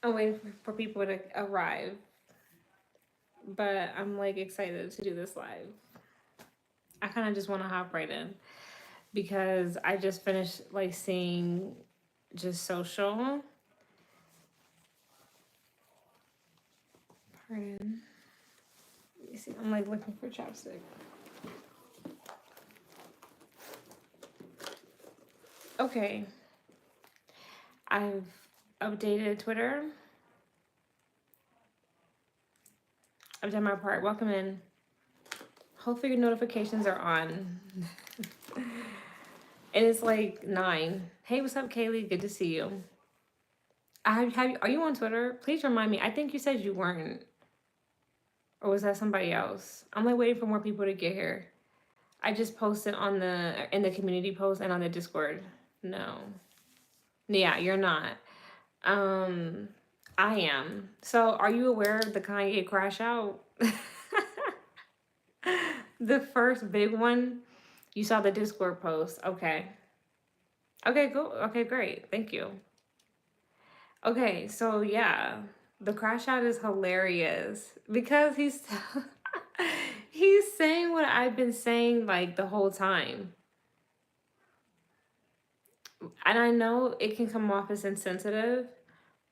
I'm waiting for people to arrive, but I'm like excited to do this live. I kind of just want to hop right in because I just finished like seeing just social. Pardon. Let me see. I'm like looking for chapstick. Okay. I've updated Twitter. I've done my part. Welcome in. Hopefully your notifications are on. And it's like 9. Hey, what's up, Kaylee? Good to see you. Are you on Twitter? Please remind me. I think you said you weren't. Or was that somebody else? I'm like waiting for more people to get here. I just posted on the in the community post and on the Discord. No. Yeah, you're not. Um I am. So are you aware of the Kanye crash out? The first big one. You saw the Discord post. Okay. Okay, cool. Okay, great. Thank you. Okay, so yeah, the crash out is hilarious because he's saying what I've been saying like the whole time. And I know it can come off as insensitive,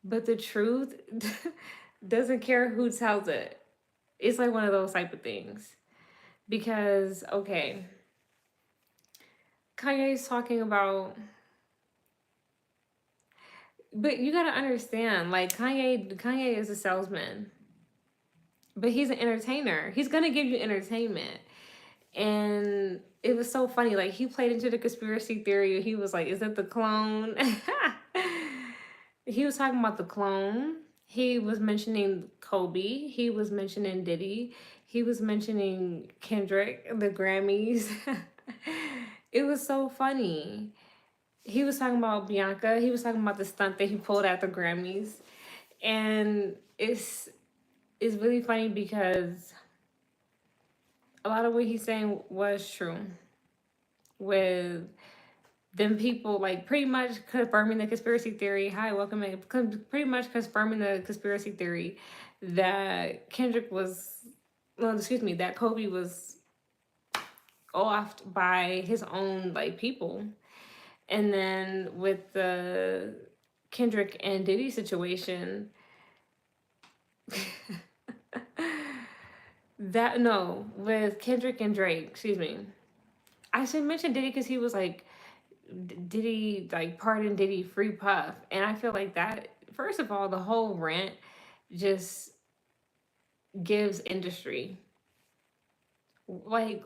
but the truth doesn't care who tells it. It's like one of those type of things. Because okay, Kanye's talking about, but you gotta understand, like Kanye is a salesman, but he's an entertainer. He's gonna give you entertainment. And it was so funny. Like he played into the conspiracy theory. He was like, "Is it the clone?" He was talking about the clone. He was mentioning Kobe. He was mentioning Diddy. He was mentioning Kendrick, the Grammys. It was so funny. He was talking about Bianca. He was talking about the stunt that he pulled at the Grammys, and it's really funny because a lot of what he's saying was true. With them people like pretty much confirming the conspiracy theory. Hi, welcome in. Pretty much confirming the conspiracy theory that Kendrick was, well, excuse me, that Kobe was offed by his own like people. And then with the Kendrick and Diddy situation, that no, with Kendrick and Drake, excuse me. I should mention Diddy because he was like, Diddy, like, pardon Diddy, free Puff. And I feel like that, first of all, the whole rant just gives industry. Like,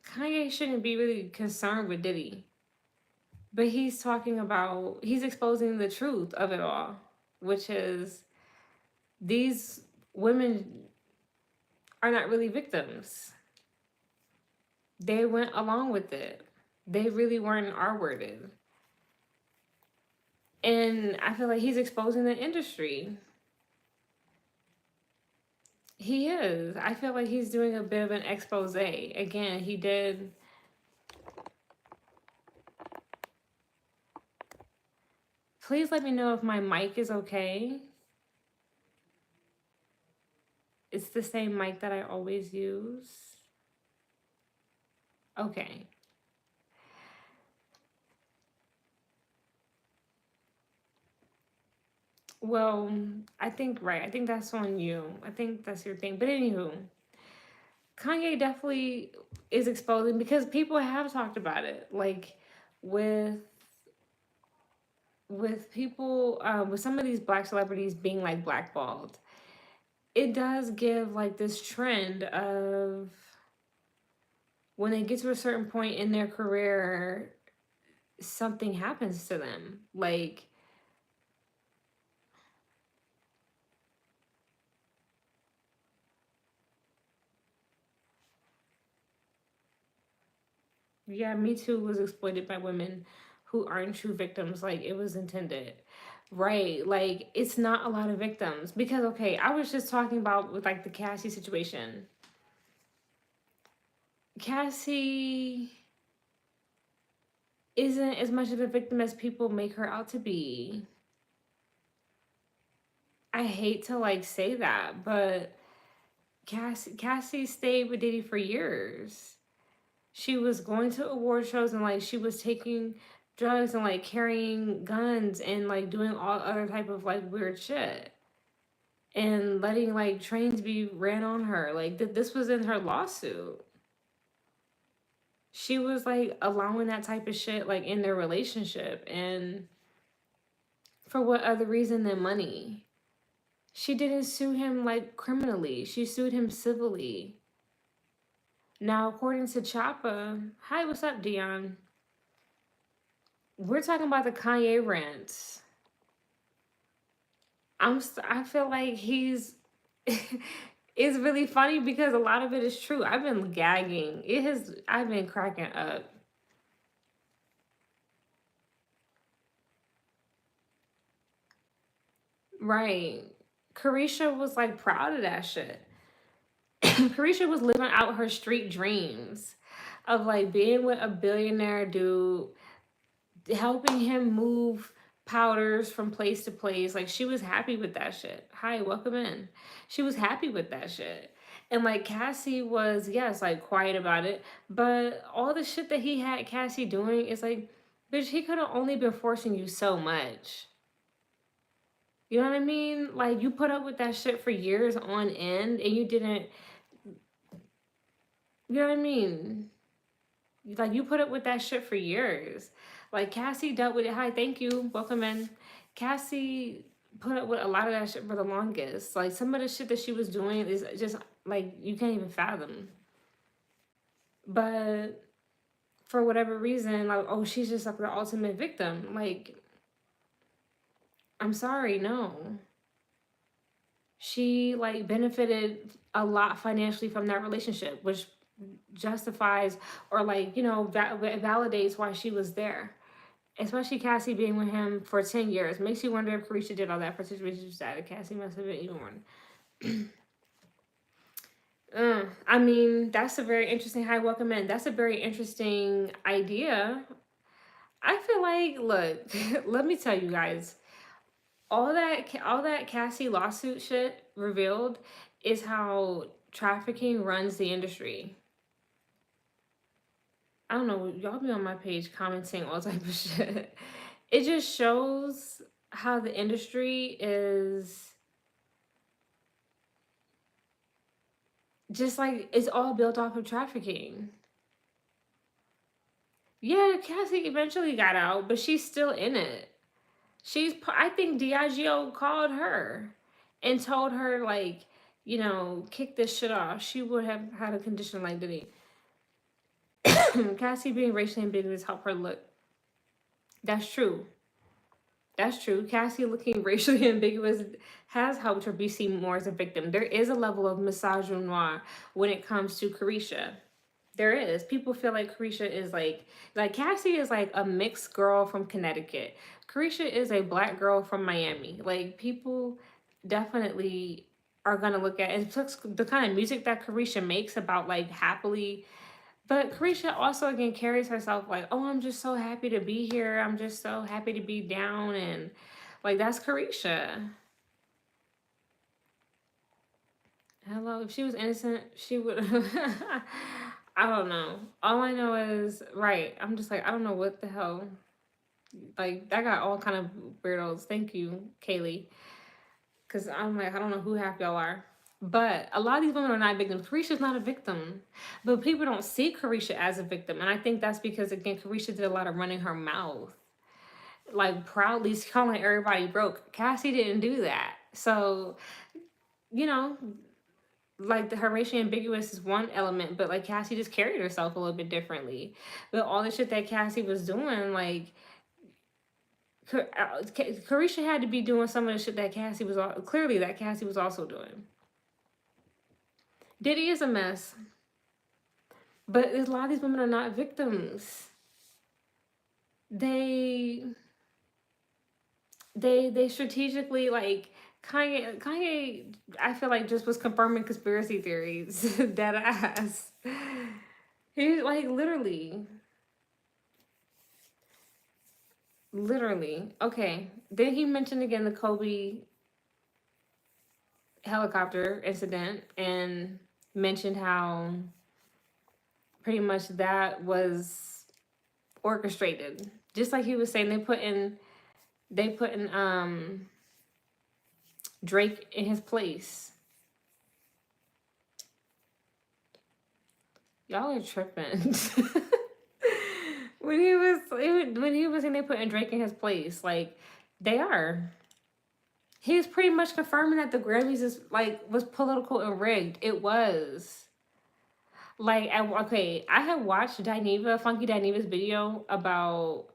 Kanye shouldn't be really concerned with Diddy. But he's talking about, he's exposing the truth of it all, which is these women are not really victims. They went along with it. They really weren't R-worded. And I feel like he's exposing the industry. He is. I feel like he's doing a bit of an expose. Again, he did. Please let me know if my mic is okay. It's the same mic that I always use. Okay. Well, I think, right. I think that's on you. I think that's your thing. But anywho, Kanye definitely is exposing because people have talked about it. Like with people with some of these black celebrities being like blackballed, it does give like this trend of when they get to a certain point in their career, something happens to them. Like, yeah, Me Too was exploited by women who aren't true victims. Like, it was intended. Right. Like, it's not a lot of victims. Because, okay, I was just talking about with like the Cassie situation. Cassie isn't as much of a victim as people make her out to be. I hate to like say that, but Cassie stayed with Diddy for years. She was going to award shows and like she was taking drugs and like carrying guns and like doing all other type of like weird shit and letting like trains be ran on her. Like this was in her lawsuit. She was like allowing that type of shit like in their relationship, and for what other reason than money? She didn't sue him like criminally. She sued him civilly. Now, according to Choppa, hi, what's up, Dion? We're talking about the Kanye rants. I feel like he's it's really funny because a lot of it is true. I've been gagging. I've been cracking up. Right. Carisha was like proud of that shit. Carisha was living out her street dreams of like being with a billionaire dude, helping him move powders from place to place. Like she was happy with that shit. Hi, welcome in. She was happy with that shit. And like Cassie was, yes, like quiet about it. But all the shit that he had Cassie doing is like, bitch, he could have only been forcing you so much. You know what I mean? Like you put up with that shit for years on end and you didn't, you know what I mean? Like you put up with that shit for years. Like Cassie dealt with it. Hi, thank you. Welcome in. Cassie put up with a lot of that shit for the longest. Like some of the shit that she was doing is just like you can't even fathom. But for whatever reason, like, oh, she's just like the ultimate victim. Like, I'm sorry, no. She like benefited a lot financially from that relationship, which justifies or like, validates why she was there. Especially Cassie being with him for 10 years. Makes you wonder if Carisha did all that for situations that Cassie must have been even one. I mean, that's a very interesting. Hi, welcome in. That's a very interesting idea. I feel like, look, let me tell you guys, all that Cassie lawsuit shit revealed is how trafficking runs the industry. I don't know, y'all be on my page commenting all type of shit. It just shows how the industry is just like it's all built off of trafficking. Yeah, Cassie eventually got out, but she's still in it. I think Diageo called her and told her like, kick this shit off. She would have had a condition like Diddy. Cassie being racially ambiguous helped her look. That's true. That's true. Cassie looking racially ambiguous has helped her be seen more as a victim. There is a level of misogynoir when it comes to Carisha. There is. People feel like Carisha is like Cassie is like a mixed girl from Connecticut. Carisha is a black girl from Miami. Like people definitely are gonna look at and the kind of music that Carisha makes about like happily. But Carisha also again carries herself like, oh, I'm just so happy to be here. I'm just so happy to be down and like that's Carisha. Hello, if she was innocent, she would. I don't know. All I know is right. I'm just like I don't know what the hell. Like that got all kind of weirdos. Thank you, Kaylee, because I'm like I don't know who half y'all are. But a lot of these women are not victims. Carisha's not a victim, but people don't see Carisha as a victim, and I think that's because again, Carisha did a lot of running her mouth, like proudly calling everybody broke. Cassie didn't do that, so you know like her racially ambiguous is one element, but like Cassie just carried herself a little bit differently. But all the shit that Cassie was doing, like Carisha had to be doing some of the shit that Cassie was clearly that Cassie was also doing. Diddy is a mess, but a lot of these women are not victims. They they strategically like Kanye, I feel like just was confirming conspiracy theories. Dead ass. He like literally. Okay. Then he mentioned again the Kobe. helicopter incident and mentioned how pretty much that was orchestrated. Just like he was saying, they put in Drake in his place. Y'all are tripping. When he was saying they put in Drake in his place, like they are. He's pretty much confirming that the Grammys is like was political and rigged. It was. Okay, I had watched Funky Dineva's video about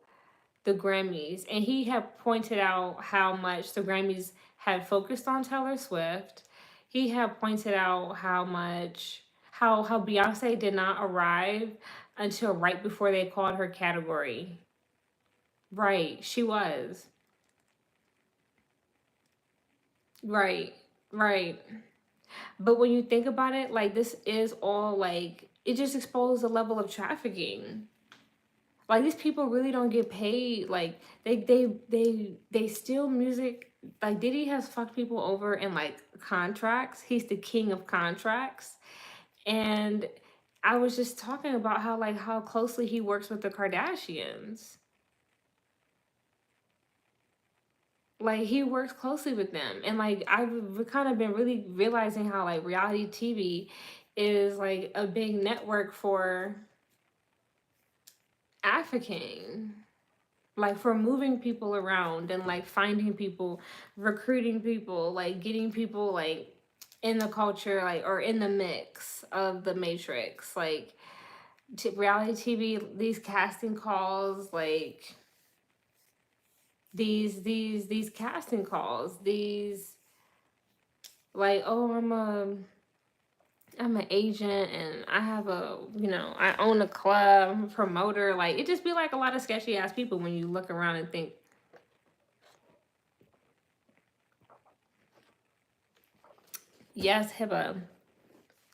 the Grammys, and he had pointed out how much the Grammys had focused on Taylor Swift. He had pointed out how Beyonce did not arrive until right before they called her category. Right, she was. Right, right. But when you think about it, like this is all like it just exposed the level of trafficking. Like these people really don't get paid. Like they steal music. Like Diddy has fucked people over in like contracts. He's the king of contracts. And I was just talking about how closely he works with the Kardashians. Like he works closely with them. And like I've kind of been really realizing how like reality TV is like a big network for African, like for moving people around and like finding people, recruiting people, like getting people like in the culture, like or in the mix of the matrix, like reality TV, these casting calls, like these casting calls, these like, oh, I'm an agent and I have I own a club, I'm a promoter. Like it just be like a lot of sketchy ass people when you look around and think, yes, Hiba.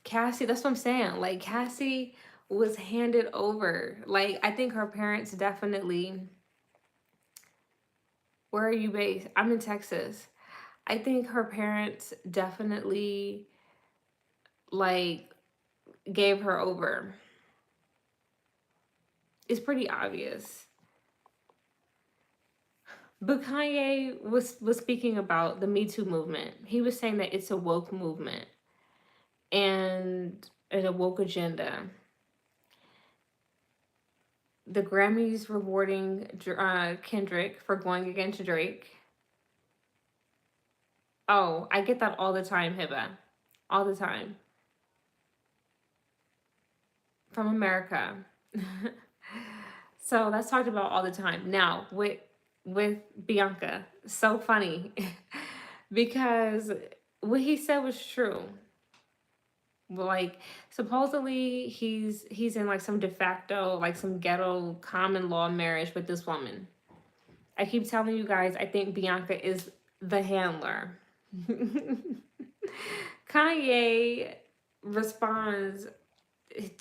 Cassie, that's what I'm saying. Like Cassie was handed over. Like I think her parents definitely. Where are you based? I'm in Texas. I think her parents definitely like gave her over. It's pretty obvious. But Kanye was speaking about the Me Too movement. He was saying that it's a woke movement and a woke agenda. The Grammys rewarding Kendrick for going against Drake. Oh, I get that all the time, Hiba. All the time. From America. So that's talked about all the time. Now, with Bianca, so funny. Because what he said was true. Like supposedly he's in like some de facto, like some ghetto common law marriage with this woman. I keep telling you guys, I think Bianca is the handler. Kanye responds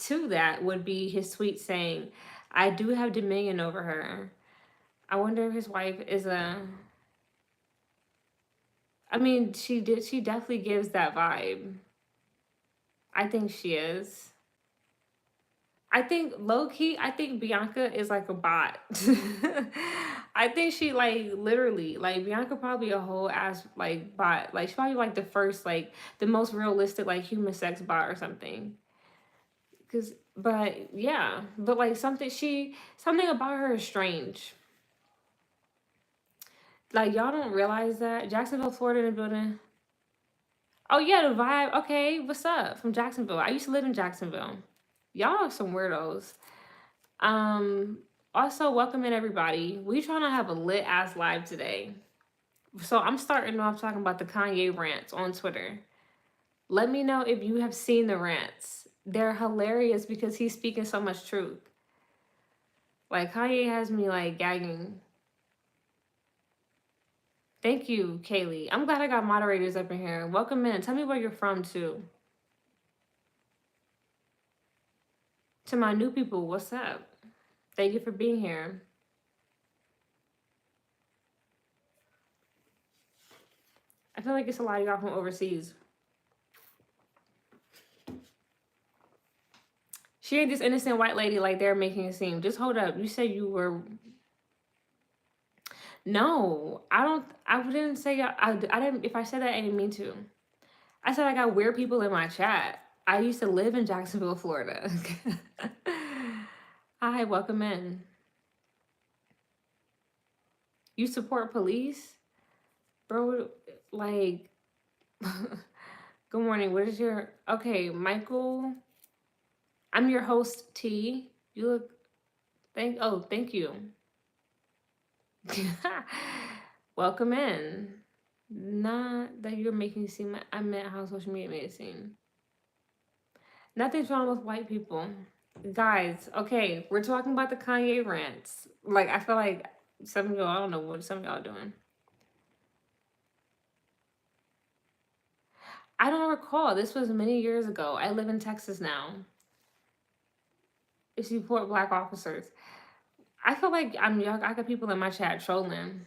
to that would be his tweet saying, I do have dominion over her. I wonder if his wife is a. I mean, she definitely gives that vibe. I think she is. I think low key, I think Bianca is like a bot. I think she like literally like Bianca probably a whole ass like bot. Like she probably like the first like the most realistic like human sex bot or something. Cause but yeah, but like something about her is strange. Like y'all don't realize that Jacksonville, Florida, in the building. Oh yeah, the vibe. Okay, what's up from Jacksonville? I used to live in Jacksonville. Y'all are some weirdos. Um. Also, welcome in everybody. We trying to have a lit ass live today. So I'm starting off talking about the Kanye rants on Twitter. Let me know if you have seen the rants. They're hilarious because he's speaking so much truth. Like Kanye has me like gagging. Thank you, Kaylee. I'm glad I got moderators up in here. Welcome in. Tell me where you're from too. To my new people, what's up? Thank you for being here. I feel like it's a lot of y'all from overseas. She ain't this innocent white lady like they're making it seem. Just hold up. You said you were. No, I don't. I didn't say. I didn't. If I said that, I didn't mean to. I said I got weird people in my chat. I used to live in Jacksonville, Florida. Hi, welcome in. You support police, bro? Like, good morning. What is your okay, Michael? I'm your host, T. You look. Thank you. Welcome in. Not that you're making it seem. I meant how social media made it seem. Nothing's wrong with white people. Guys, okay, we're talking about the Kanye rants. Like, I feel like some of y'all, I don't know what some of y'all are doing. I don't recall. This was many years ago. I live in Texas now. I support black officers. I feel like I got people in my chat trolling.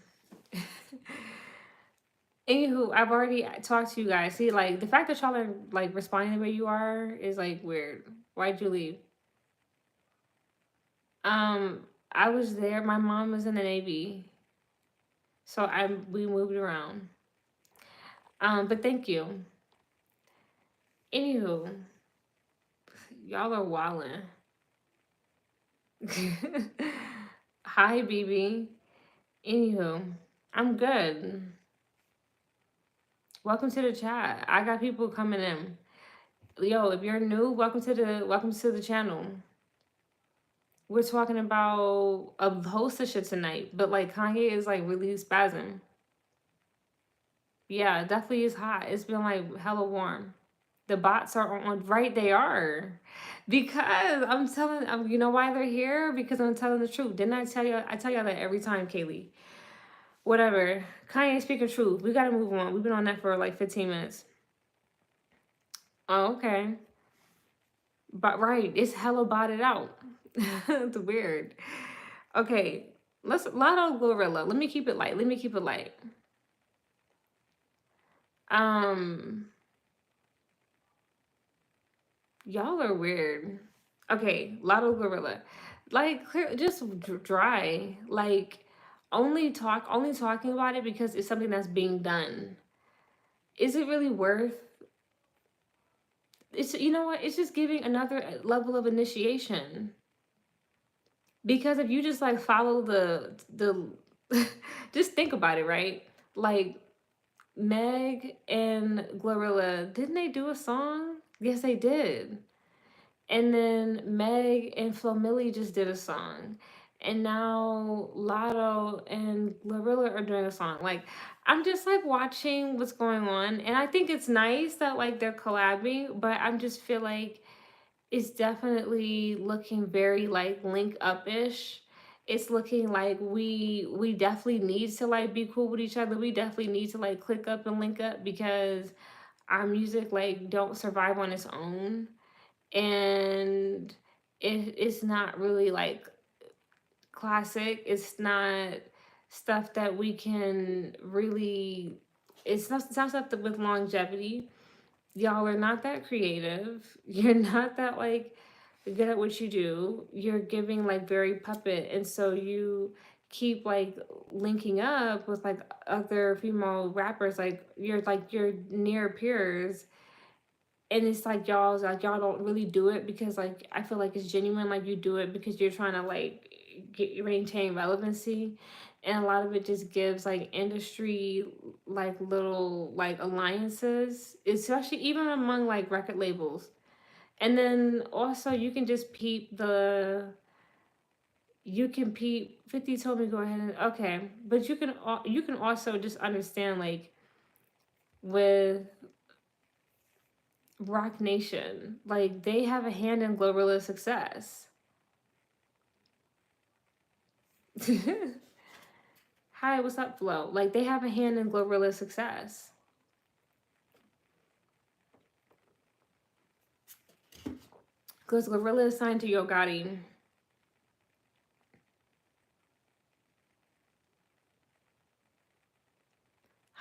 Anywho, I've already talked to you guys. See, like, the fact that y'all are, like, responding the way you are is, like, weird. Why'd you leave? I was there. My mom was in the Navy. So we moved around. But thank you. Anywho, y'all are wildin'. Hi, BB. Anywho, I'm good. Welcome to the chat. I got people coming in. Yo, if you're new, welcome to the channel. We're talking about a host of shit tonight, but like Kanye is like really spazzing. Yeah, it definitely is hot. It's been like hella warm. The bots are on, right? They are. Because you know why they're here? Because I'm telling the truth. Didn't I tell you? I tell y'all that every time, Kaylee. Whatever. Kanye speaking truth. We gotta move on. We've been on that for like 15 minutes. Oh, okay. But right, it's hella botted out. It's weird. Okay, let's Lotto Gorilla. Let me keep it light. Um, y'all are weird. Okay, Lotto Gorilla. Like just dry. Like only talking about it because it's something that's being done. Is it really worth it's you know what? It's just giving another level of initiation. Because if you just like follow the just think about it, right? Like Meg and Glorilla, didn't they do a song? Yes, they did. And then Meg and Flo Milli just did a song. And now Lotto and Glorilla are doing a song. Like, I'm just like watching what's going on. And I think it's nice that like they're collabing, but I'm just feel like it's definitely looking very like link up ish. It's looking like we definitely need to like be cool with each other. We definitely need to like click up and link up because our music like don't survive on its own, and it's not really like classic. It's not stuff that we can really. It's not stuff that with longevity. Y'all are not that creative. You're not that like good at what you do. You're giving like very puppet, and so you keep like linking up with like other female rappers. Like your near peers, and it's like y'all don't really do it because like I feel like it's genuine. Like you do it because you're trying to like maintain relevancy, and a lot of it just gives like industry like little like alliances, especially even among like record labels. And then also you can just peep the you can peep 50 told me go ahead and okay, but you can also just understand like with Rock Nation, like they have a hand in Glorilla's success. Hi, what's up, Flo? Like they have a hand in Glorilla's success. Because Glorilla is signed to Yo Gotti.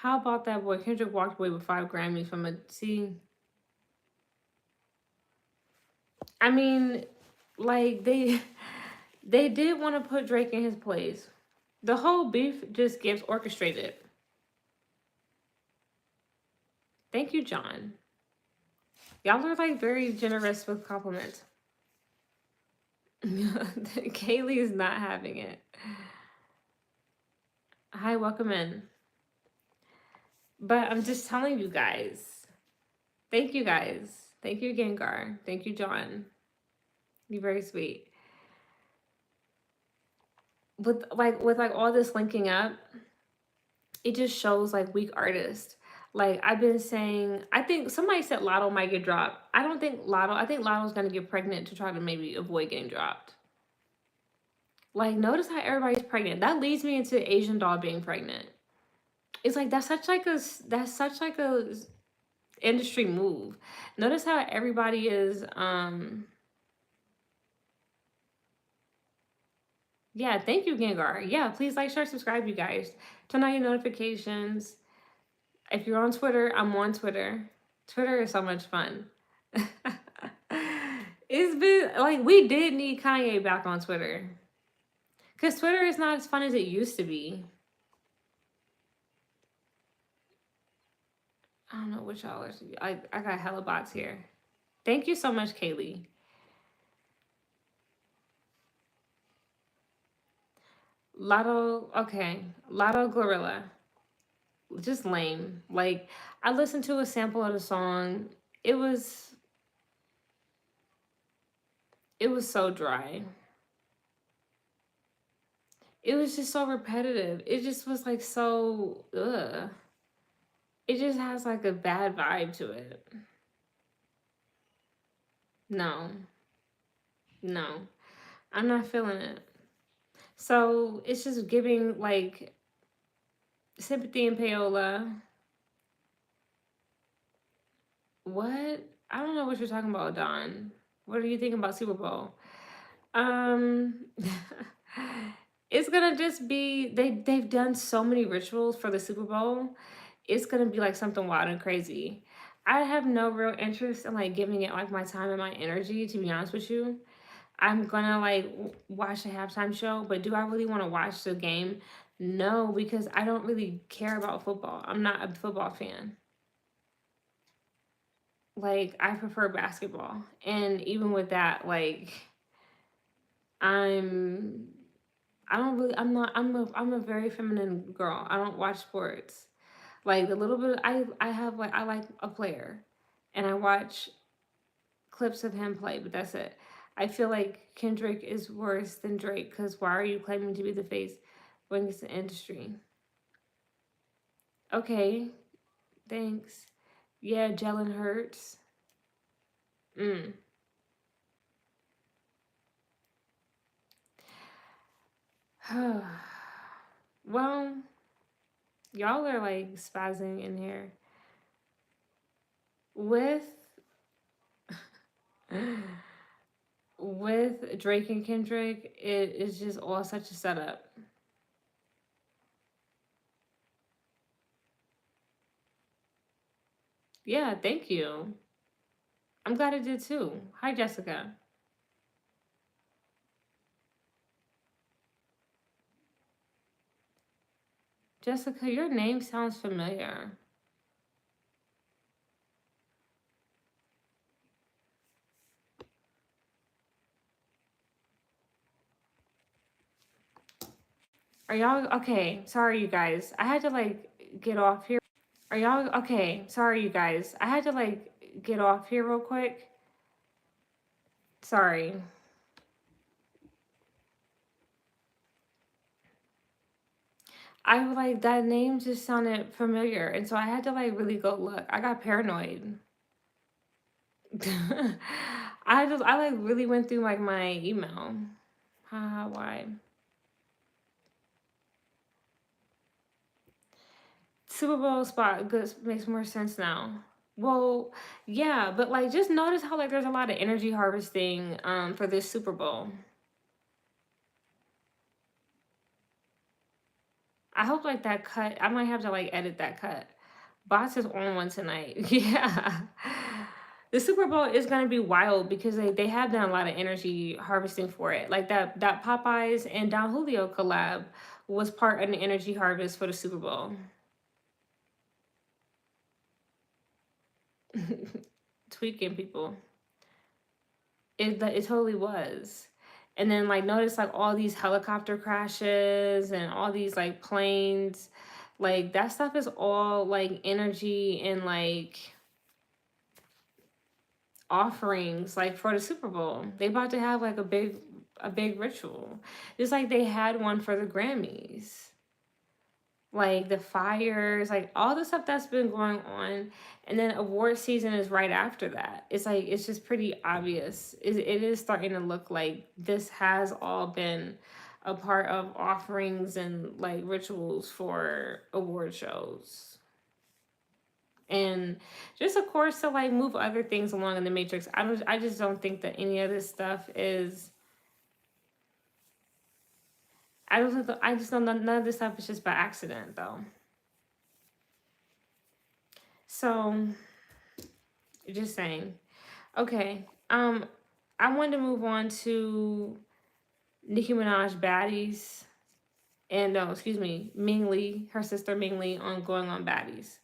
How about that boy? Kendrick walked away with 5 Grammys from a. See, I mean, like they did want to put Drake in his place. The whole beef just gets orchestrated. Thank you, John. Y'all are like very generous with compliments. Kaylee is not having it. Hi, welcome in. But I'm just telling you guys. Thank you guys. Thank you, Gengar. Thank you, John. You're very sweet. With all this linking up, it just shows like weak artists. Like I've been saying, I think somebody said Lotto might get dropped. I don't think Lotto. I think Lotto's gonna get pregnant to try to maybe avoid getting dropped. Like notice how everybody's pregnant. That leads me into Asian doll being pregnant. It's like that's such like a industry move. Notice how everybody is yeah, thank you, Gengar. Yeah, please like, share, subscribe, you guys. Turn on your notifications. If you're on Twitter, I'm on Twitter. Twitter is so much fun. It's been like we did need Kanye back on Twitter. Because Twitter is not as fun as it used to be. I don't know which y'all are. I got hella bots here. Thank you so much, Kaylee. Lotto, okay. Lotto Gorilla. Just lame. Like, I listened to a sample of the song. It was it was so dry. It was just so repetitive. It just was like so ugh. It just has like a bad vibe to it. No. No. I'm not feeling it. So it's just giving like sympathy and payola. What? I don't know what you're talking about, Don. What are you thinking about Super Bowl? Um it's gonna just be they've done so many rituals for the Super Bowl. It's gonna be like something wild and crazy. I have no real interest in like giving it like my time and my energy, to be honest with you. I'm gonna like watch the halftime show, but do I really want to watch the game? No, because I don't really care about football. I'm not a football fan. Like I prefer basketball. And even with that, like I'm I don't really I'm a very feminine girl. I don't watch sports. Like the little bit I have like I like a player and I watch clips of him play, but that's it. I feel like Kendrick is worse than Drake because why are you claiming to be the face when it's the industry? Okay, thanks. Yeah, Jalen Hurts. Mm. Well, y'all are like spazzing in here with with Drake and Kendrick. It is just all such a setup. Yeah, thank you. I'm glad it did too. Hi, Jessica. Jessica, your name sounds familiar. Are y'all okay? Sorry, you guys. I had to like get off here. Are y'all okay? Sorry, you guys. I had to like get off here real quick. Sorry. I was like that name just sounded familiar, and so I had to like really go look. I got paranoid. I like really went through like my email. Haha, why? Super Bowl spot good makes more sense now. Well, yeah, but like just notice how like there's a lot of energy harvesting for this Super Bowl. I hope like that cut. I might have to like edit that cut. Bots is on one tonight. Yeah. The Super Bowl is gonna be wild because they have done a lot of energy harvesting for it. Like that Popeyes and Don Julio collab was part of the energy harvest for the Super Bowl. Tweaking people. It totally was. And then like notice like all these helicopter crashes and all these like planes, like that stuff is all like energy and like offerings like for the Super Bowl. They about to have like a big ritual. Just like they had one for the Grammys. Like the fires, like all the stuff that's been going on, and then award season is right after that. It's like it's just pretty obvious. It is starting to look like this has all been a part of offerings and like rituals for award shows. And just of course to like move other things along in the matrix. I just don't think that any of this stuff is I just don't know none of this stuff is just by accident though. So just saying. Okay. I wanted to move on to Nicki Minaj Baddies and no, excuse me, Ming Lee, her sister Ming Lee on going on Baddies.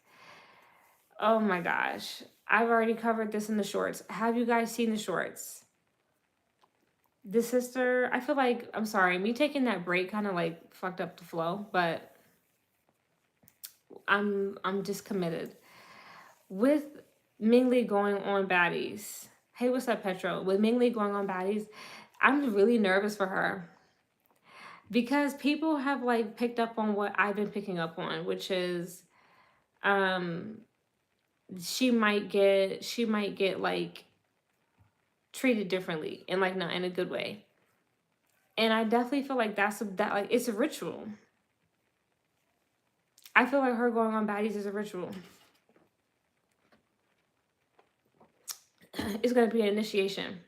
Oh my gosh. I've already covered this in the shorts. Have you guys seen the shorts? The sister, I feel like I'm sorry, me taking that break kind of like fucked up the flow, but I'm just committed. With Ming Lee going on Baddies. Hey, what's up, Petro? With Ming Lee going on Baddies, I'm really nervous for her because people have like picked up on what I've been picking up on, which is um she might get like treated differently and like not in a good way. And I definitely feel like that like it's a ritual. I feel like her going on Baddies is a ritual. It's gonna be an initiation.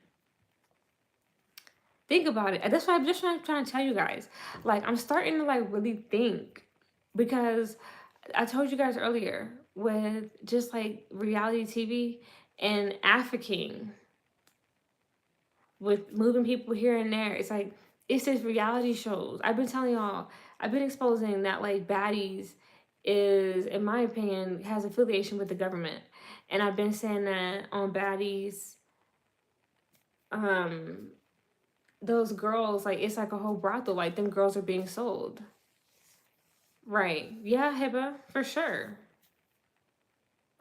Think about it. That's why I'm trying to tell you guys. Like I'm starting to like really think because I told you guys earlier with just like reality TV and African with moving people here and there. It's like it's just reality shows. I've been telling y'all, I've been exposing that like Baddies is, in my opinion, has affiliation with the government. And I've been saying that on Baddies, um, those girls, like it's like a whole brothel, like them girls are being sold. Right. Yeah, Hiba, for sure.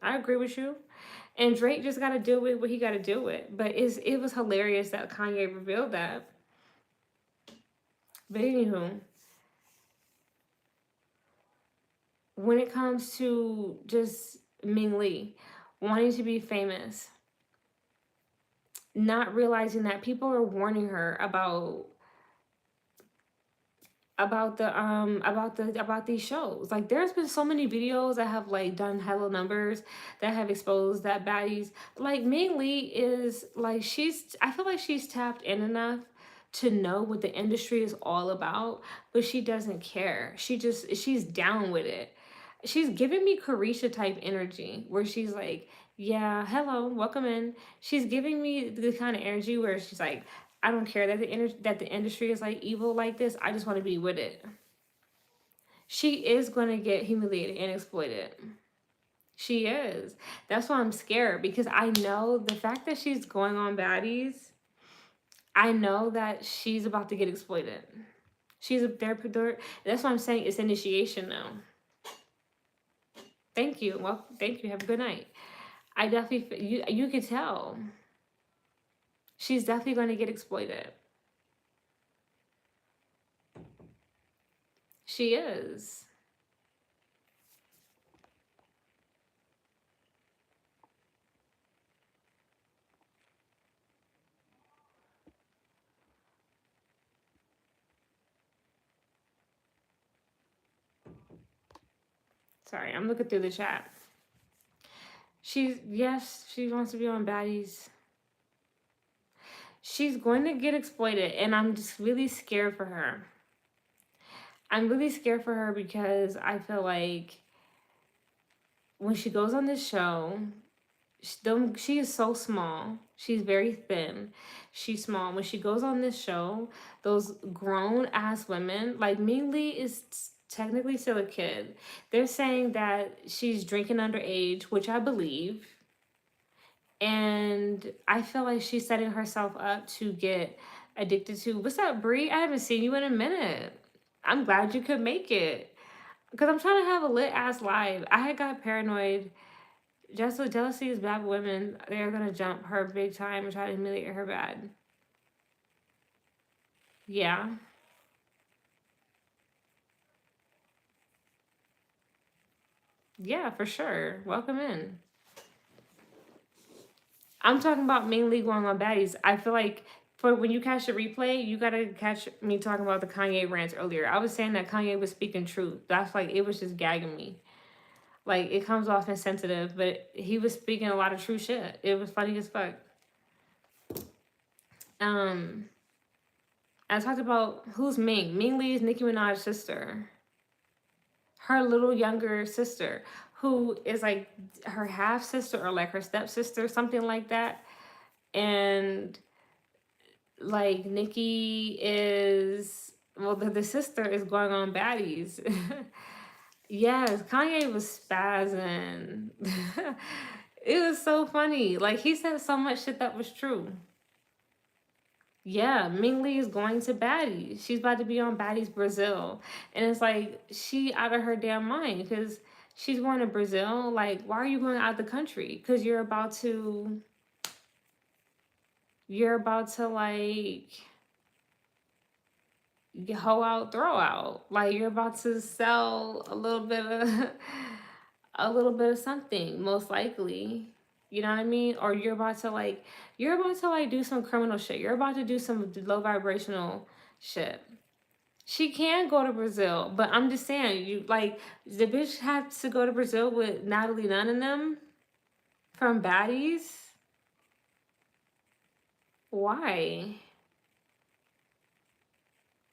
I agree with you. And Drake just got to deal with what he got to deal with. But it was hilarious that Kanye revealed that. But anywho, when it comes to just Ming Lee wanting to be famous, not realizing that people are warning her about these shows. Like there's been so many videos that have like done hello numbers that have exposed that Baddies like Ming Lee is like I feel like she's tapped in enough to know what the industry is all about, but she doesn't care. She's down with it. She's giving me Carisha type energy where she's like, yeah, hello, welcome in. She's giving me the kind of energy where she's like, I don't care that the industry is like evil like this. I just want to be with it. She is going to get humiliated and exploited. She is. That's why I'm scared because I know the fact that she's going on Baddies, I know that she's about to get exploited. She's a therapist. That's why I'm saying it's initiation now. Thank you. Well, thank you. Have a good night. I definitely, you could tell. She's definitely going to get exploited. She is. Sorry, I'm looking through the chat. Yes, she wants to be on Baddies. She's going to get exploited, and I'm just really scared for her. I'm really scared for her because I feel like when she goes on this show, she is so small. She's very thin. She's small. When she goes on this show, those grown ass women, like Ming Lee is technically still a kid. They're saying that she's drinking underage, which I believe. And I feel like she's setting herself up to get addicted to. What's up, Bree? I haven't seen you in a minute. I'm glad you could make it. Because I'm trying to have a lit ass live. I had got paranoid. Just with jealousy is bad women. They're gonna jump her big time and try to humiliate her bad. Yeah. Yeah, for sure. Welcome in. I'm talking about mainly going on baddies. I feel like for when you catch the replay, you gotta catch me talking about the Kanye rants earlier. I was saying that Kanye was speaking truth. That's like it was just gagging me. Like it comes off insensitive, but he was speaking a lot of true shit. It was funny as fuck. Um, I talked about who's Ming. Ming Lee is Nicki Minaj's sister. Her little younger sister, who is like her half sister or like her stepsister, something like that. And like Nikki is well, the sister is going on baddies. Yes, Kanye was spazzing. It was so funny. Like he said so much shit that was true. Yeah, Ming Lee is going to Baddies. She's about to be on Baddies Brazil. And it's like she out of her damn mind because she's going to Brazil. Like, why are you going out of the country? Because you're about to like hoe out, throw out. Like you're about to sell a little bit of a little bit of something, most likely. You know what I mean? Or you're about to like do some criminal shit. You're about to do some low vibrational shit. She can go to Brazil, but I'm just saying, you like the bitch had to go to Brazil with Natalie Nunn and them from Baddies. Why?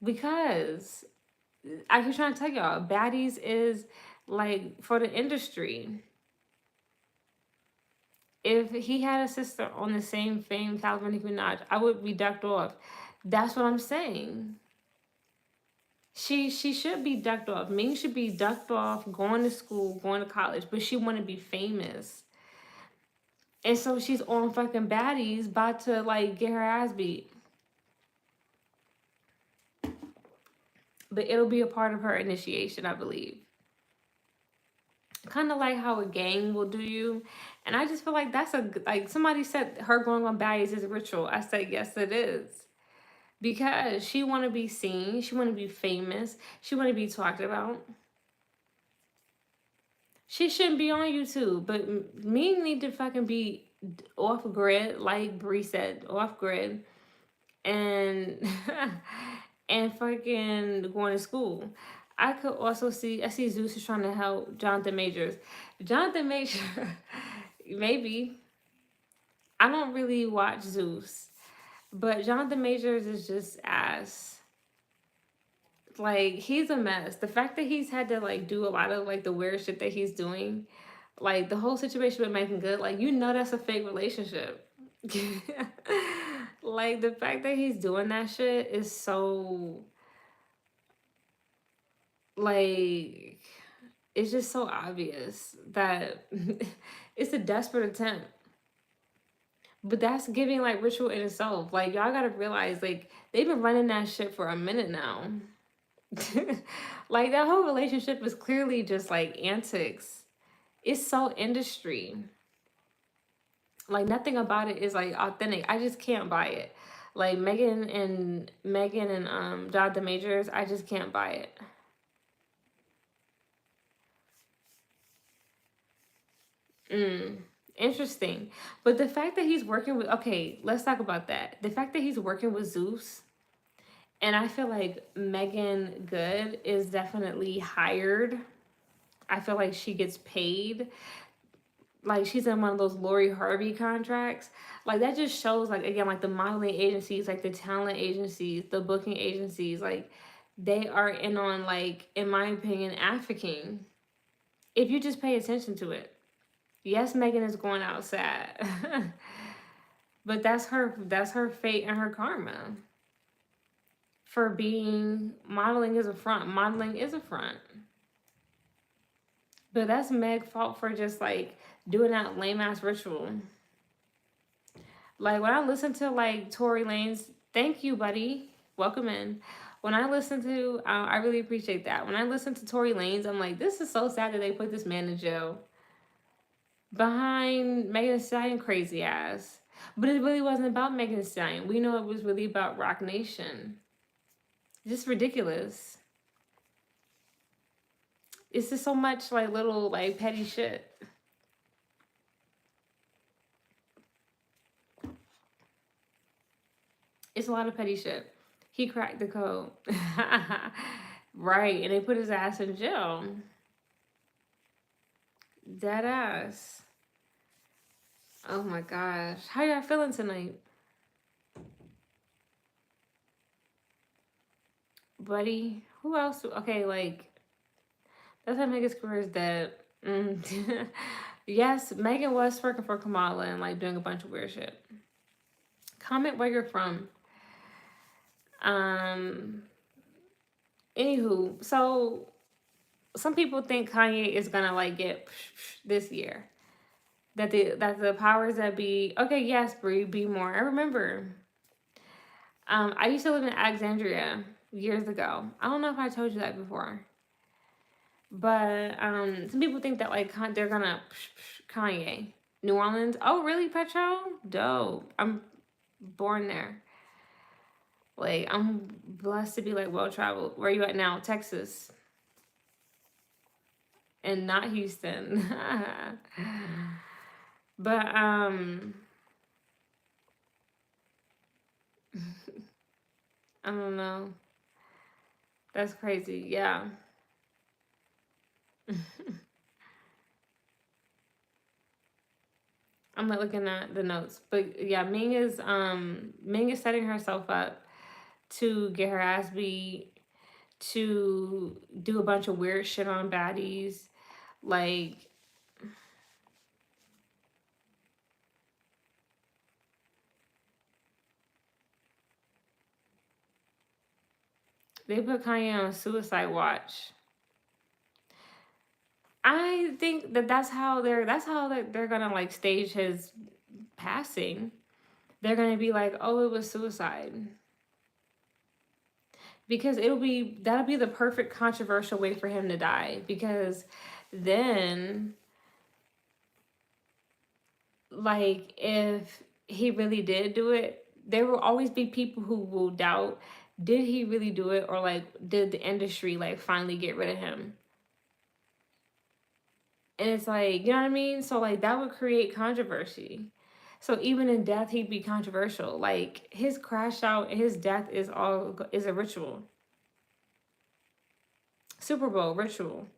Because I keep trying to tell y'all, Baddies is like for the industry. If he had a sister on the same fame caliber Nicki Minaj, I would be ducked off. That's what I'm saying. She should be ducked off. Ming should be ducked off, going to school, going to college, but she want to be famous. And so she's on fucking Baddies, about to like get her ass beat. But it'll be a part of her initiation, I believe. Kind of like how a gang will do you. And I just feel like that's a like somebody said her going on Baddies is a ritual. I said yes, it is because she want to be seen, she want to be famous, she want to be talked about. She shouldn't be on YouTube, but me need to fucking be off grid, like Bree said, off grid, and and fucking going to school. I could also I see Zeus is trying to help Jonathan Majors. Jonathan Majors, maybe. I don't really watch Zeus, but Jonathan Majors is just ass. Like he's a mess. The fact that he's had to like do a lot of like the weird shit that he's doing, like the whole situation with Megan Good, like you know that's a fake relationship. Like the fact that he's doing that shit is so like it's just so obvious that it's a desperate attempt. But that's giving like ritual in itself. Like y'all gotta realize like they've been running that shit for a minute now. Like that whole relationship is clearly just like antics. It's so industry. Like nothing about it is like authentic. I just can't buy it. Like Megan and Jonathan Majors, I just can't buy it. Mm, interesting. But the fact that he's working with okay, let's talk about that. The fact that he's working with Zeus, and I feel like Megan Good is definitely hired. I feel like she gets paid. Like she's in one of those Lori Harvey contracts. Like that just shows like again like the modeling agencies, like the talent agencies, the booking agencies, like they are in on, like, in my opinion, African. If you just pay attention to it. Yes, Megan is going out sad. But that's her fate and her karma for being modeling is a front. Modeling is a front. But that's Meg's fault for just like doing that lame ass ritual. Like when I listen to like Tory Lane's, thank you, buddy, welcome in. When I listen to, I really appreciate that. When I listen to Tory Lane's, I'm like, this is so sad that they put this man in jail behind Megan Thee Stallion crazy ass. But it really wasn't about Megan Thee Stallion. We know it was really about Rock Nation. Just ridiculous. It's just so much like little like petty shit. It's a lot of petty shit. He cracked the code. Right, and they put his ass in jail. Dead ass. Oh my gosh. How y'all feeling tonight? Buddy? Who else? Okay, like, that's how Megan's career is dead. Yes, Megan was working for Kamala and like doing a bunch of weird shit. Comment where you're from. Anywho, so some people think Kanye is gonna like get this year. That the powers that be, okay, yes, Bree, be more. I remember. I used to live in Alexandria years ago. I don't know if I told you that before. But some people think that like they're gonna Kanye. New Orleans. Oh really, Petro? Dope. I'm born there. Like I'm blessed to be like well traveled. Where are you at now? Texas. And not Houston. But I don't know. That's crazy. Yeah. I'm not looking at the notes. But yeah, Ming is setting herself up to get her ass beat, to do a bunch of weird shit on Baddies. Like they put Kanye on suicide watch. I think that's how they're gonna like stage his passing. They're gonna be like, oh, it was suicide. Because that'll be the perfect controversial way for him to die. Because then, like, if he really did do it, there will always be people who will doubt, did he really do it, or like did the industry like finally get rid of him? And it's like, you know what I mean? So like that would create controversy. So even in death, he'd be controversial. Like his crash out, his death is a ritual. Super Bowl ritual.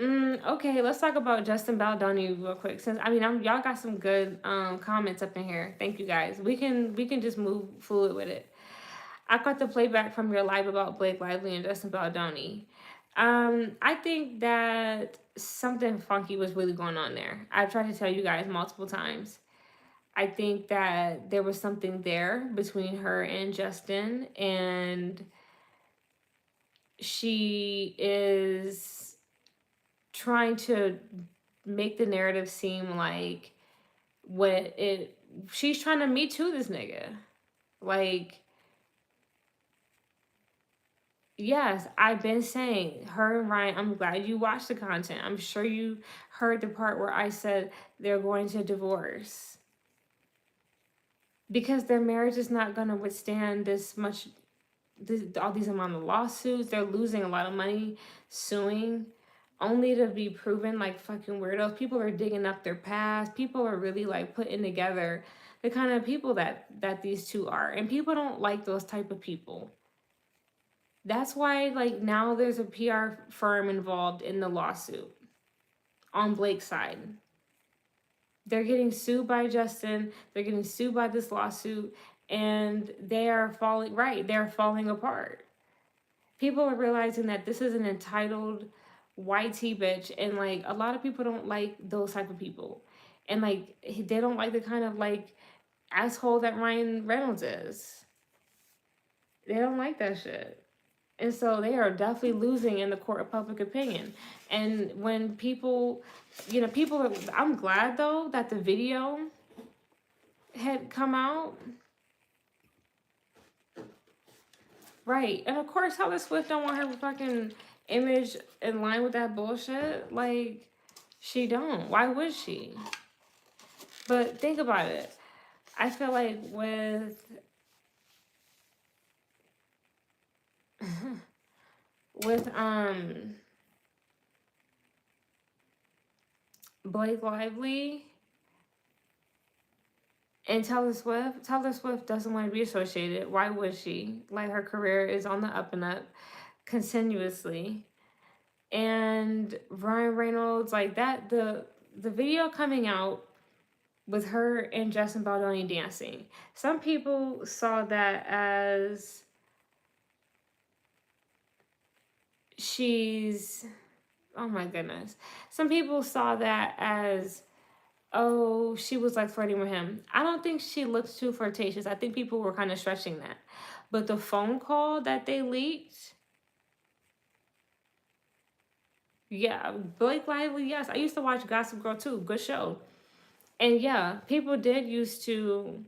Okay, let's talk about Justin Baldoni real quick. Since I mean, y'all got some good comments up in here. Thank you guys. We can just move fluid with it. I got the playback from your live about Blake Lively and Justin Baldoni. I think that something funky was really going on there. I've tried to tell you guys multiple times. I think that there was something there between her and Justin, and she is trying to make the narrative seem like she's trying to me too this nigga. Like, yes, I've been saying her and Ryan, I'm glad you watched the content. I'm sure you heard the part where I said they're going to divorce. Because their marriage is not going to withstand all these amount of lawsuits. They're losing a lot of money suing only to be proven like fucking weirdos. People are digging up their past. People are really like putting together the kind of people that these two are. And people don't like those type of people. That's why like now there's a PR firm involved in the lawsuit on Blake's side. They're getting sued by Justin. They're getting sued by this lawsuit. and they are falling, right, they're falling apart. People are realizing that this is an entitled white tea bitch, and like a lot of people don't like those type of people, and like they don't like the kind of like asshole that Ryan Reynolds is. They don't like that shit. And so they are definitely losing in the court of public opinion. And when people, people are, I'm glad though that the video had come out. Right. And of course, Taylor Swift don't want her fucking image in line with that bullshit. Like, she don't. Why would she? But think about it. I feel like with Blake Lively and Taylor Swift doesn't want to be associated. Why would she? Like, her career is on the up and up continuously. And Ryan Reynolds, like that, the video coming out with her and Justin Baldoni dancing. Some people saw that as she's, oh my goodness. Some people saw that as, oh, she was like flirting with him. I don't think she looked too flirtatious. I think people were kind of stretching that. But the phone call that they leaked, yeah, Blake Lively, yes. I used to watch Gossip Girl too. Good show. And yeah, people did used to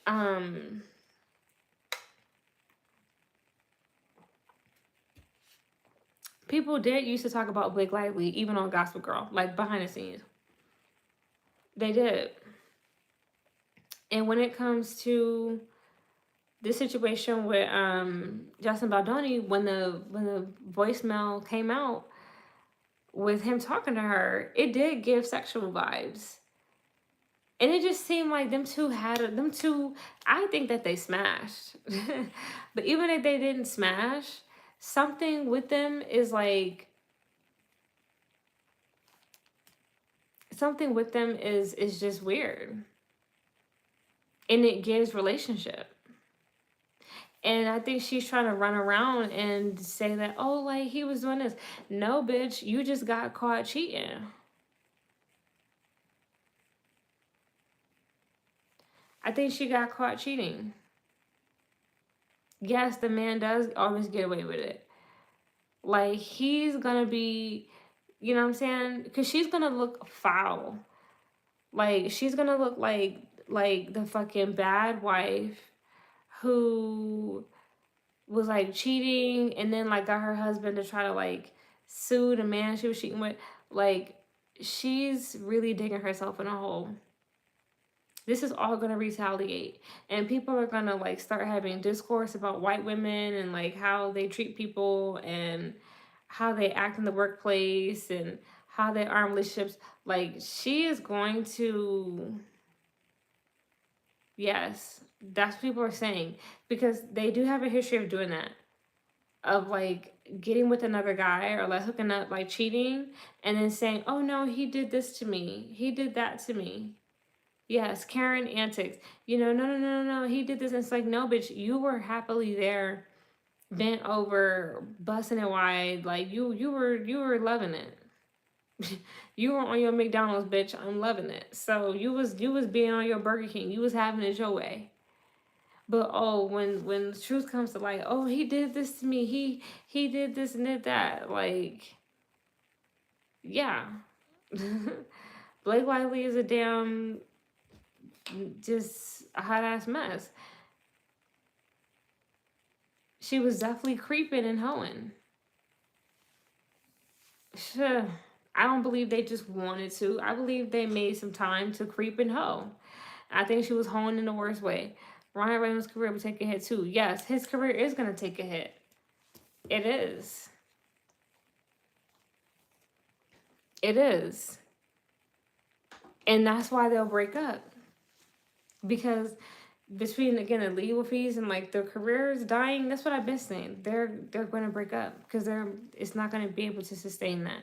um people did used to talk about Blake Lively even on Gospel Girl, like behind the scenes. They did. And when it comes to this situation with Justin Baldoni, when the voicemail came out with him talking to her, it did give sexual vibes. And it just seemed like them two I think that they smashed. But even if they didn't smash, something with them is like, something with them is just weird. And it gives relationship. And I think she's trying to run around and say that, oh, like he was doing this. No, bitch, you just got caught cheating. I think she got caught cheating. Yes, the man does always get away with it. Like, he's gonna be, you know what I'm saying? Because she's gonna look foul. Like, she's gonna look like the fucking bad wife who was like cheating and then like got her husband to try to like sue the man she was cheating with. Like, she's really digging herself in a hole. This is all gonna retaliate, and people are gonna like start having discourse about white women and like how they treat people and how they act in the workplace and how they are in relationships. Like, she is going to, yes, that's what people are saying, because they do have a history of doing that, of like getting with another guy or like hooking up, like cheating, and then saying, oh no, he did this to me, he did that to me. Yes, Karen antics. No, he did this. And it's like, no, bitch, you were happily there, bent over, busting it wide. Like, you were loving it. You were on your McDonald's, bitch. I'm loving it. So you was being on your Burger King. You was having it your way. But oh, when the truth comes to light, oh, he did this to me. He did this and did that. Like, yeah. Blake Lively is a damn, just a hot ass mess. She was definitely creeping and hoeing. I don't believe they just wanted to. I believe they made some time to creep and hoe. I think she was hoeing in the worst way. Ryan Reynolds' career would take a hit too. Yes, his career is going to take a hit. It is. It is. And that's why they'll break up. Because between, again, the legal fees and like their careers dying, that's what I've been saying. They're going to break up because it's not going to be able to sustain that.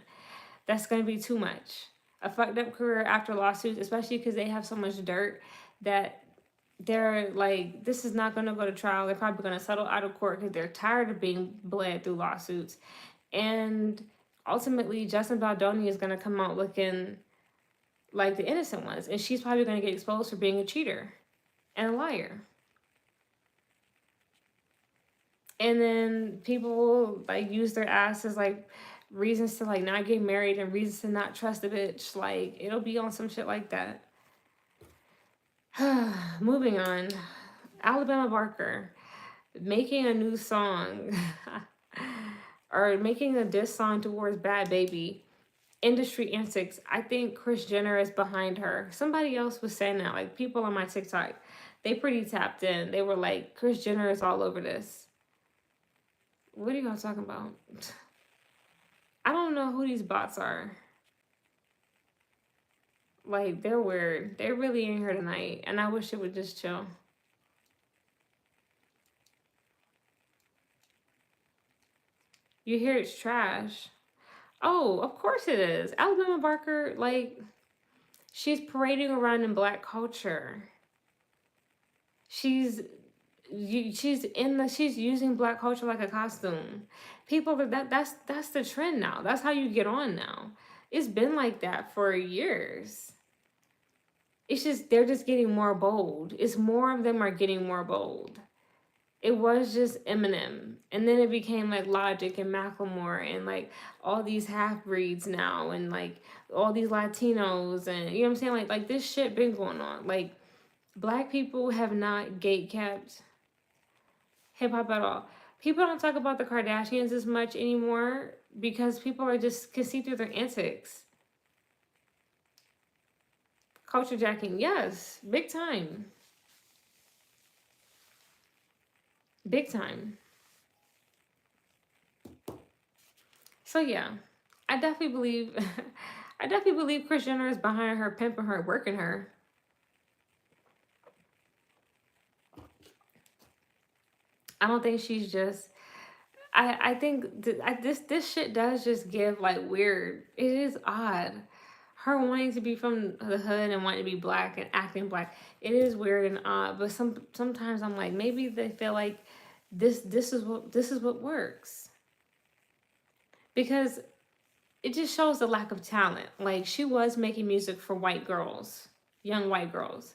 That's going to be too much. A fucked up career after lawsuits, especially because they have so much dirt that they're like, this is not going to go to trial. They're probably going to settle out of court because they're tired of being bled through lawsuits. And ultimately, Justin Baldoni is going to come out looking like the innocent ones. And she's probably going to get exposed for being a cheater and a liar. And then people will like use their ass as like reasons to like not get married and reasons to not trust a bitch. Like it'll be on some shit like that. Moving on. Alabama Barker making a new song or making a diss song towards Bad Baby. Industry antics. I think Kris Jenner is behind her. Somebody else was saying that. Like people on my TikTok, they pretty tapped in. They were like, Kris Jenner is all over this. What are y'all talking about? I don't know who these bots are. Like, they're weird. They're really in here tonight, and I wish it would just chill. You hear it's trash. Oh, of course it is. Alabama Barker, like, she's parading around in black culture. She's she's using black culture like a costume. People are that's the trend now. That's how you get on now. It's been like that for years. It's just they're just getting more bold. It's more of them are getting more bold. It was just Eminem, and then it became like Logic and Macklemore and like all these half breeds now, and like all these Latinos, and you know what I'm saying. Like this shit been going on. Like black people have not gatekept hip hop at all. People don't talk about the Kardashians as much anymore because people are just can see through their antics. Culture jacking, yes, big time. Big time. So yeah, I definitely believe I definitely believe Kris Jenner is behind her, pimping her, working her. I don't think she's just I think this shit does just give like weird. It is odd. Her wanting to be from the hood and wanting to be black and acting black. It is weird and odd. But sometimes I'm like maybe they feel like this is what works because it just shows the lack of talent. Like she was making music for white girls, young white girls,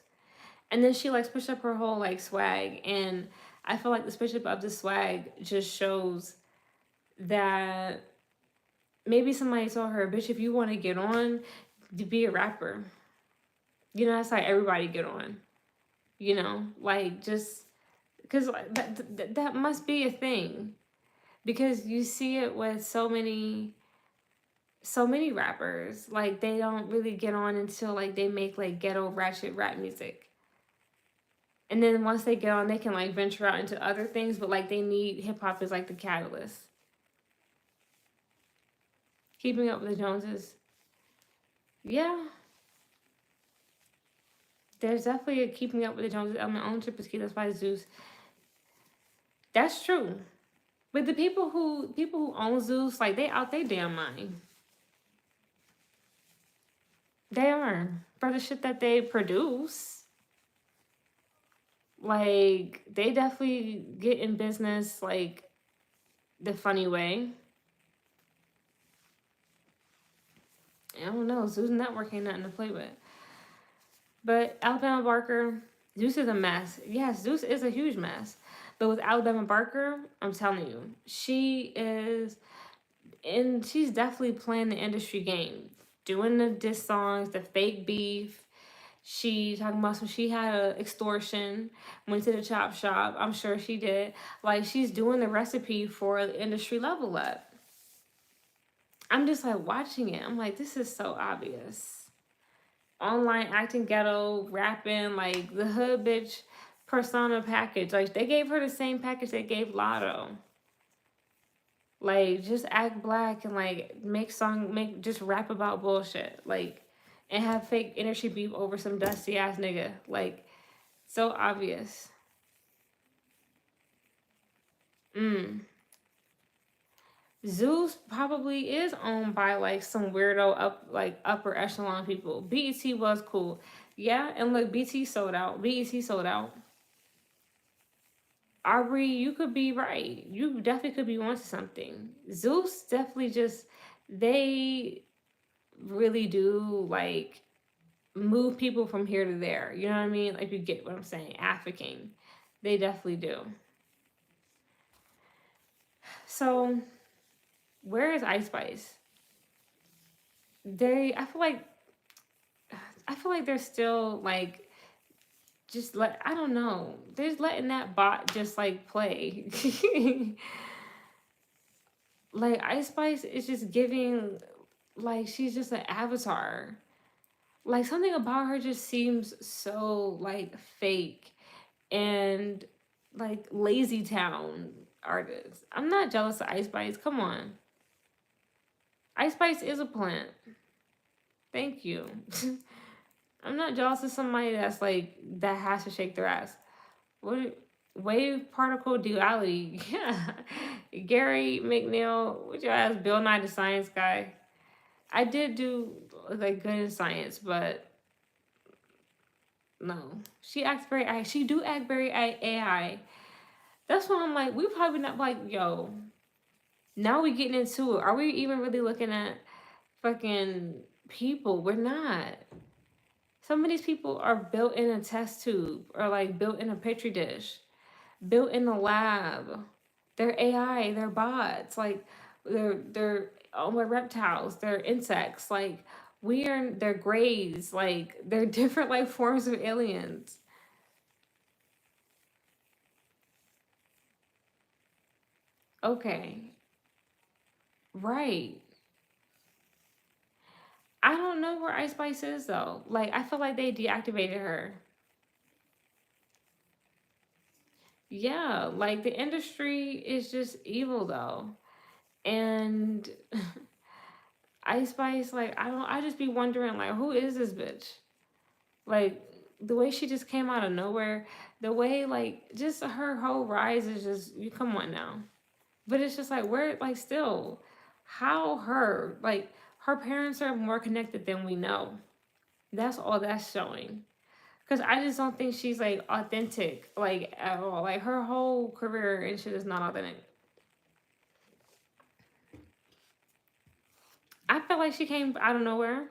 and then she like switched up her whole like swag. And I feel like the switch up of the swag just shows that maybe somebody told her, bitch, if you want to get on, to be a rapper. You know, that's like everybody get on. You know, like just because that must be a thing because you see it with so many rappers. Like they don't really get on until like they make like ghetto ratchet rap music. And then once they get on, they can like venture out into other things, but like they need hip hop is like the catalyst. Keeping Up with the Joneses. Yeah, there's definitely a Keeping Up with the Joneses element. Ownership is key. That's why Zeus. That's true. But the people who own Zeus, like they out their damn mind. They are for the shit that they produce. Like they definitely get in business like the funny way. I don't know. Zeus Network ain't nothing to play with. But Alabama Barker, Zeus is a mess. Yes, Zeus is a huge mess. But with Alabama Barker, I'm telling you, she is, and she's definitely playing the industry game, doing the diss songs, the fake beef. She talking about some. She had a extortion, went to the chop shop. I'm sure she did. Like she's doing the recipe for the industry level up. I'm just like watching it. I'm like, this is so obvious. Online acting ghetto, rapping, like the hood bitch persona package. Like they gave her the same package they gave Lotto. Like just act black and like make just rap about bullshit. Like and have fake industry beef over some dusty ass nigga. Like so obvious. Mm. Zeus probably is owned by like some weirdo up like upper echelon people. BET was cool. Yeah, and look, BT sold out. BET sold out. Aubrey, you could be right. You definitely could be onto something. Zeus definitely just they really do like move people from here to there. You know what I mean? Like you get what I'm saying. African. They definitely do. So where is Ice Spice? They I feel like they're still like just let I don't know. They're just letting that bot just like play. Like Ice Spice is just giving like she's just an avatar. Like something about her just seems so like fake and like lazy town artist. I'm not jealous of Ice Spice. Come on. Ice Spice is a plant. Thank you. I'm not jealous of somebody that's like that has to shake their ass. What wave particle duality? Yeah. Gary McNeil, would your ass Bill Nye the Science Guy? I did do like good in science, but no. She do act very AI. That's why I'm like, we probably not like, yo, now we getting into it. Are we even really looking at fucking people? We're not. Some of these people are built in a test tube or like built in a petri dish, built in a lab. They're AI, they're bots, like they're oh my reptiles, they're insects, like they're grays, like they're different like forms of aliens. Okay. Right. I don't know where Ice Spice is though. Like I feel like they deactivated her. Yeah, like the industry is just evil though. And Ice Spice, like I just be wondering like who is this bitch? Like the way she just came out of nowhere, the way like just her whole rise is just you come on now. But it's just like where like still how her like her parents are more connected than we know. That's all that's showing. Cause I just don't think she's like authentic like at all. Like her whole career and shit is not authentic. I felt like she came out of nowhere.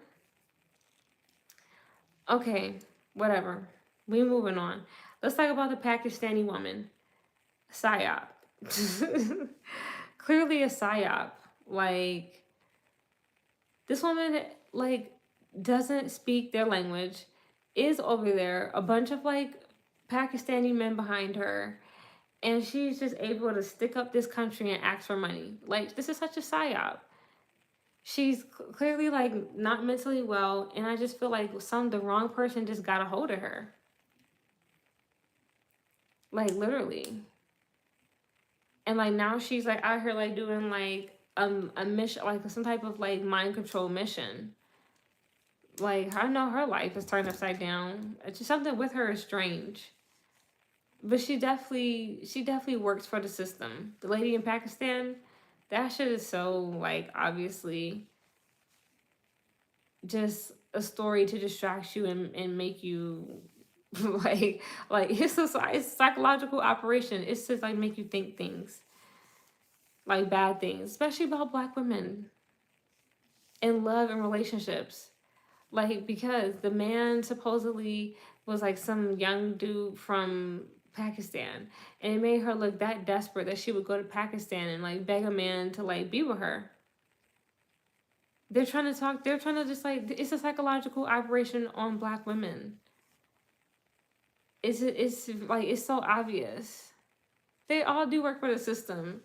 Okay, whatever. We moving on. Let's talk about the Pakistani woman, psyop. Clearly a psyop. Like this woman, like doesn't speak their language, is over there. A bunch of like Pakistani men behind her, and she's just able to stick up this country and ask for money. Like this is such a psyop. She's clearly like not mentally well, and I just feel like the wrong person just got a hold of her. Like literally. And like now she's like out here like doing like a mission like some type of like mind control mission. Like I know her life is turned upside down. It's just something with her is strange. But she definitely works for the system. The lady in Pakistan, that shit is so like obviously just a story to distract you and make you like it's a psychological operation. It's just like make you think things like bad things, especially about black women in love and relationships. Like because the man supposedly was like some young dude from Pakistan, and it made her look that desperate that she would go to Pakistan and like beg a man to like be with her. They're trying to talk. They're trying to just like it's a psychological operation on black women. It's like it's so obvious. They all do work for the system.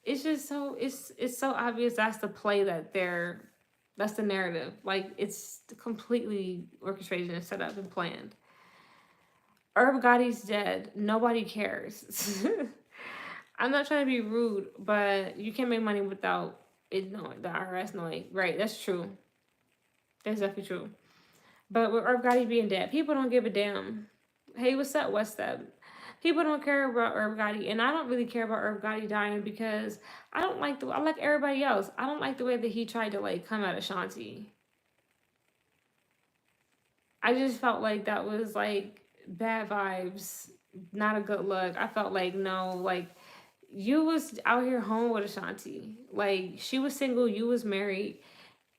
It's just so it's so obvious that's the play that they're that's the narrative. Like it's completely orchestrated and set up and planned. Herb Gotti's dead. Nobody cares. I'm not trying to be rude, but you can't make money without it knowing the IRS knowing. Right, that's true. That's definitely true. But with Herb Gotti being dead, people don't give a damn. Hey, what's up, West Step? People don't care about Herb Gotti, and I don't really care about Herb Gotti dying because I like everybody else. I don't like the way that he tried to like come out of Shanti. I just felt like that was like bad vibes, not a good look. I felt like no, like you was out here home with Ashanti. Like she was single, you was married,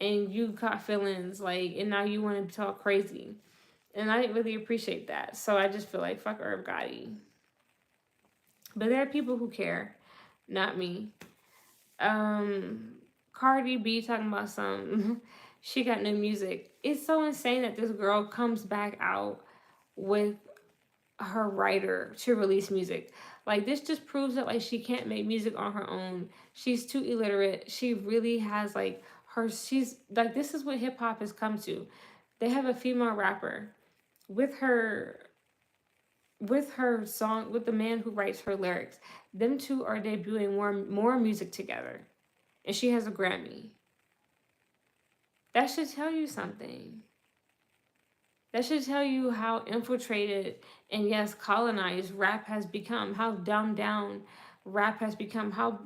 and you caught feelings, like, and now you want to talk crazy. And I didn't really appreciate that. So I just feel like fuck Herb Gotti. But there are people who care, not me. Um, Cardi B talking about some. She got new music. It's so insane that this girl comes back out with her writer to release music. Like this just proves that like she can't make music on her own. She's too illiterate. She really has like her. She's like this is what hip hop has come to. They have a female rapper with her song with the man who writes her lyrics. Them two are debuting more music together, and she has a Grammy. That should tell you something. That should tell you how infiltrated and yes, colonized rap has become. How dumbed down rap has become. How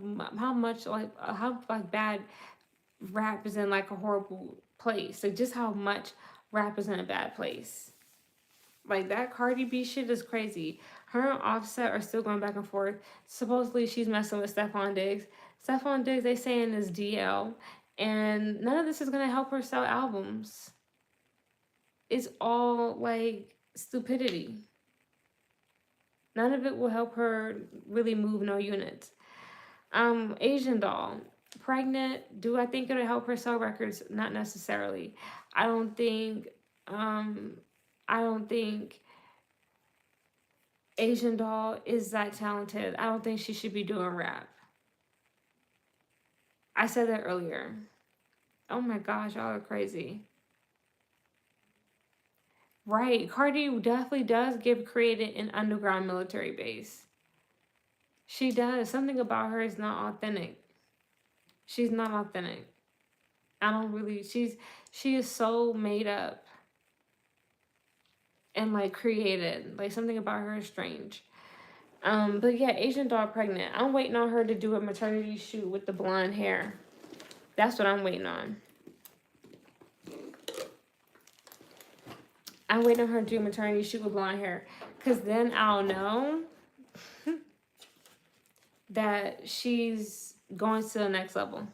much like how like bad rap is in like a horrible place. Like just how much rap is in a bad place. Like that Cardi B shit is crazy. Her and Offset are still going back and forth. Supposedly she's messing with Stephon Diggs. Stephon Diggs they saying is DL, and none of this is gonna help her sell albums. It's all like stupidity. None of it will help her really move no units. Asian doll, pregnant. Do I think it'll help her sell records? Not necessarily. I don't think. I don't think Asian doll is that talented. I don't think she should be doing rap. I said that earlier. Oh my gosh, y'all are crazy. Right, Cardi definitely does give created an underground military base. She does. Something about her is not authentic. She's not authentic. I don't really. She is so made up and like created. Like something about her is strange. But yeah, Asian doll pregnant. I'm waiting on her to do a maternity shoot with the blonde hair. That's what I'm waiting on. I'm waiting on her to do a maternity shoot with blonde hair. Cause then I'll know that she's going to the next level.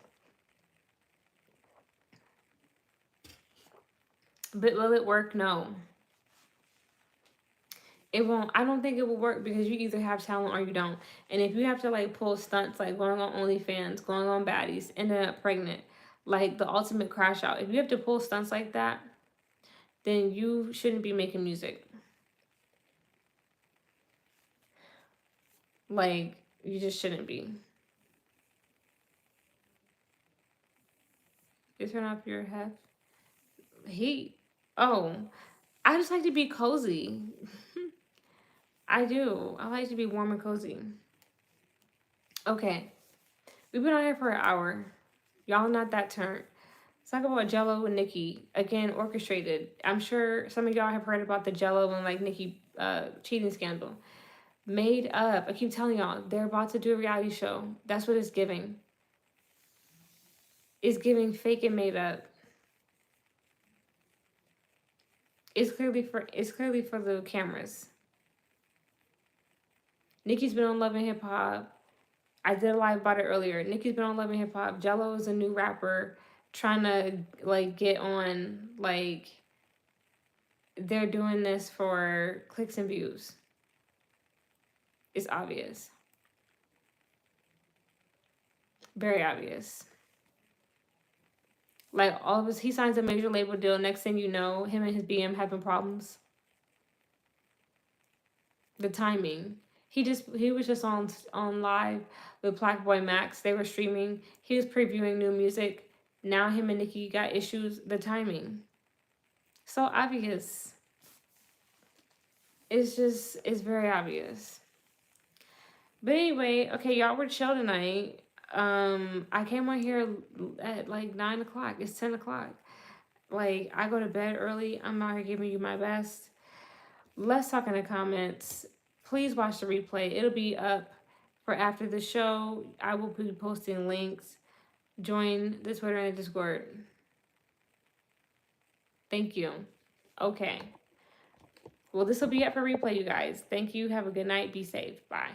But will it work? No. It won't. I don't think it will work because you either have talent or you don't. And if you have to like pull stunts like going on OnlyFans, going on Baddies, ending up pregnant, like the ultimate crash out. If you have to pull stunts like that, then you shouldn't be making music. Like you just shouldn't be. You turn off your heat. Oh, I just like to be cozy. I do. I like to be warm and cozy. Okay. We've been on here for an hour. Y'all not that turned. Let's talk about Gelo and Nicki. Again, orchestrated. I'm sure some of y'all have heard about the Gelo and like Nicki cheating scandal. Made up. I keep telling y'all, they're about to do a reality show. That's what it's giving. It's giving fake and made up. It's clearly for the cameras. Nicki's been on Love and Hip Hop. I did a live about it earlier. Nicki's been on Love and Hip Hop. Gelo is a new rapper trying to like get on. Like they're doing this for clicks and views. It's obvious. Very obvious. Like all of us, he signs a major label deal. Next thing you know, him and his BM having problems. The timing. He was just on live with Black Boy Max. They were streaming. He was previewing new music. Now him and Nicki got issues. The timing. So obvious. It's very obvious. But anyway, okay, y'all were chill tonight. I came on here at like 9 o'clock. It's 10 o'clock. Like I go to bed early. I'm out here giving you my best. Let's talk in the comments. Please watch the replay. It'll be up for after the show. I will be posting links. Join the Twitter and the Discord. Thank you. Okay. Well, this will be it for replay, you guys. Thank you. Have a good night. Be safe. Bye.